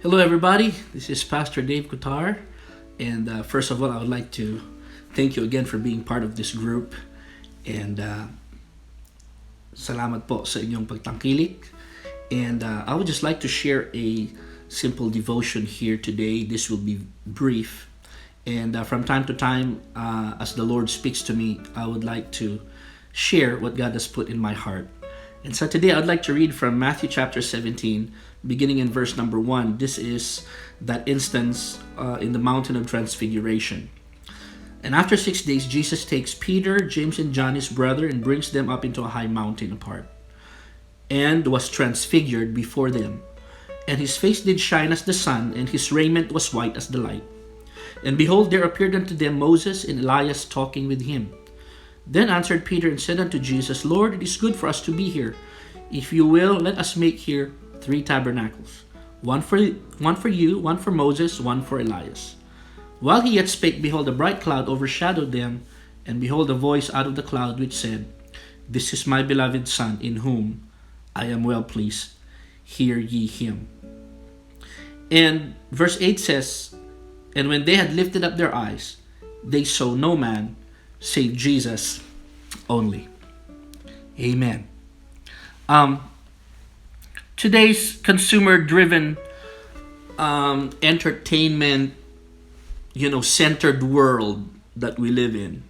Hello, everybody. This is Pastor Dave Kutar. And first of all, I would like to thank you again for being part of this group. And salamat po sa inyong pagtangkilik. And I would just like to share a simple devotion here today. This will be brief. And from time to time, as the Lord speaks to me, I would like to share what God has put in my heart. And so today I'd like to read from Matthew chapter 17, beginning in verse number 1. This is that instance in the mountain of transfiguration. And after 6 days, Jesus takes Peter, James, and John, his brother, and brings them up into a high mountain apart, and was transfigured before them. And his face did shine as the sun, and his raiment was white as the light. And behold, there appeared unto them Moses and Elias talking with him. Then answered Peter and said unto Jesus, Lord, it is good for us to be here. If you will, let us make here 3 tabernacles, one for you, one for Moses, one for Elias. While he yet spake, behold, a bright cloud overshadowed them, and behold, a voice out of the cloud which said, This is my beloved Son, in whom I am well pleased. Hear ye him. And verse 8 says, And when they had lifted up their eyes, they saw no man save Jesus only. Amen. Today's consumer-driven entertainment, centered world that we live in,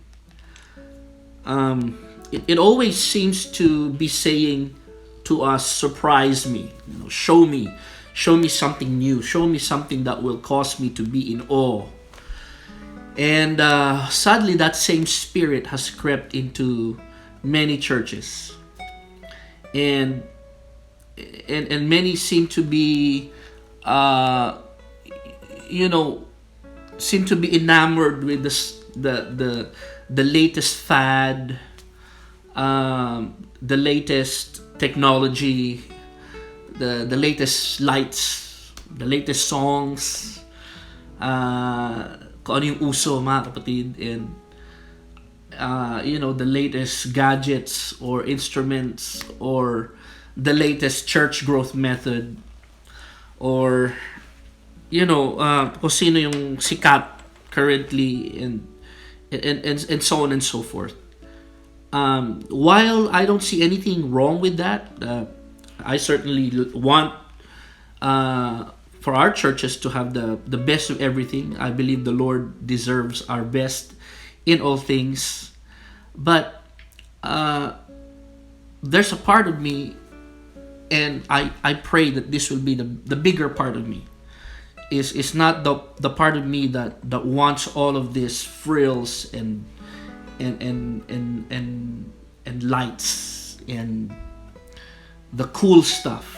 it always seems to be saying to us, surprise me, show me something new, show me something that will cause me to be in awe. And sadly, that same spirit has crept into many churches, and many seem to be, seem to be enamored with the latest fad, the latest technology, the latest lights, the latest songs. Kung ano yung uso, mga kapatid, and the latest gadgets or instruments, or the latest church growth method, or kung sino yung sikat currently, and so on and so forth. While I don't see anything wrong with that, I certainly want for our churches to have the best of everything. I believe the Lord deserves our best in all things. But there's a part of me, and I pray that this will be the bigger part of me. Is not the part of me that wants all of these frills and lights and the cool stuff.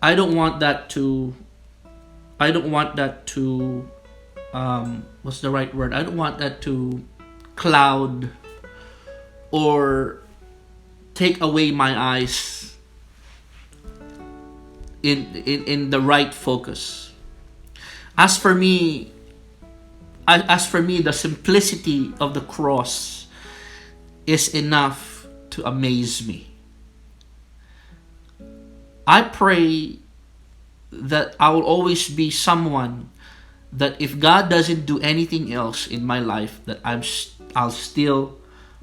I don't want that to what's the right word? I don't want that to cloud or take away my eyes in the right focus. As for me, the simplicity of the cross is enough to amaze me. I pray that I will always be someone that if God doesn't do anything else in my life, that I'll still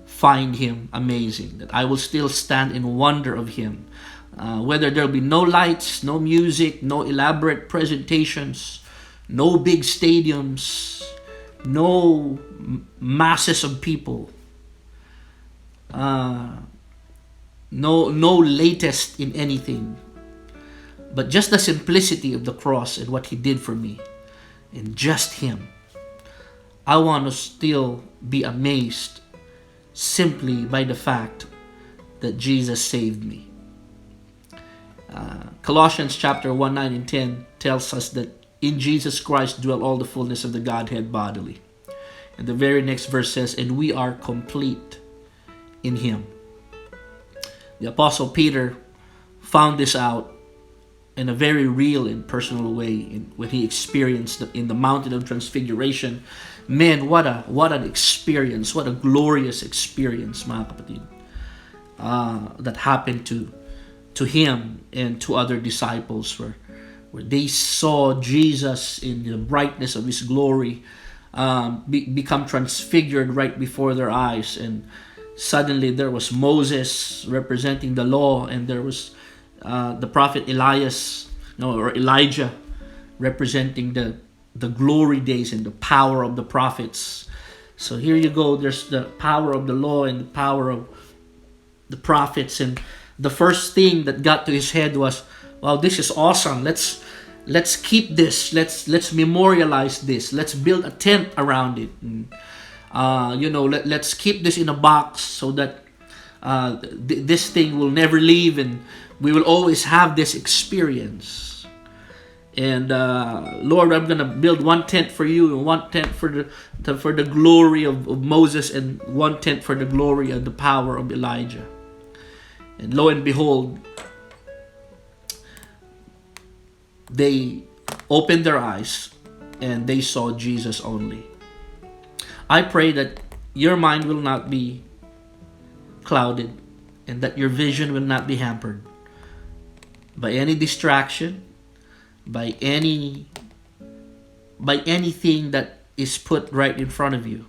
find Him amazing, that I will still stand in wonder of Him. Whether there'll be no lights, no music, no elaborate presentations, no big stadiums, no masses of people, no latest in anything, but just the simplicity of the cross and what He did for me, and just Him. I want to still be amazed simply by the fact that Jesus saved me. Colossians chapter 1, 9 and 10 tells us that in Jesus Christ dwell all the fullness of the Godhead bodily. And the very next verse says, and we are complete in Him. The Apostle Peter found this out in a very real and personal way when he experienced in the mountain of transfiguration. Man, what an experience, what a glorious experience, mga kapatid, that happened to him and to other disciples, where they saw Jesus in the brightness of his glory, become transfigured right before their eyes. And suddenly there was Moses representing the law, and there was the prophet Elias, no, or Elijah, representing the glory days and the power of the prophets. So here you go, there's the power of the law and the power of the prophets. And the first thing that got to his head was, wow, this is awesome. Let's keep this. Let's memorialize this. Let's build a tent around it. And, let's keep this in a box so that this thing will never leave, and we will always have this experience. And Lord, I'm gonna build one tent for you, and one tent for the glory of Moses, and one tent for the glory and the power of Elijah. And lo and behold, they opened their eyes and they saw Jesus only. I pray that your mind will not be clouded, and that your vision will not be hampered by any distraction, by anything that is put right in front of you,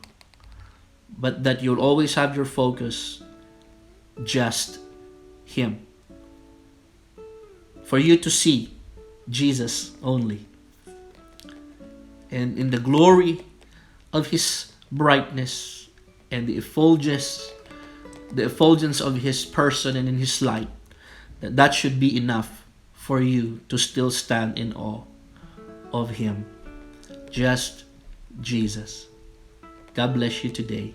but that you'll always have your focus just Him. For you to see Jesus only. And in the glory of His brightness and the effulgence of His person and in His light, that should be enough for you to still stand in awe of Him. Just Jesus. God bless you today.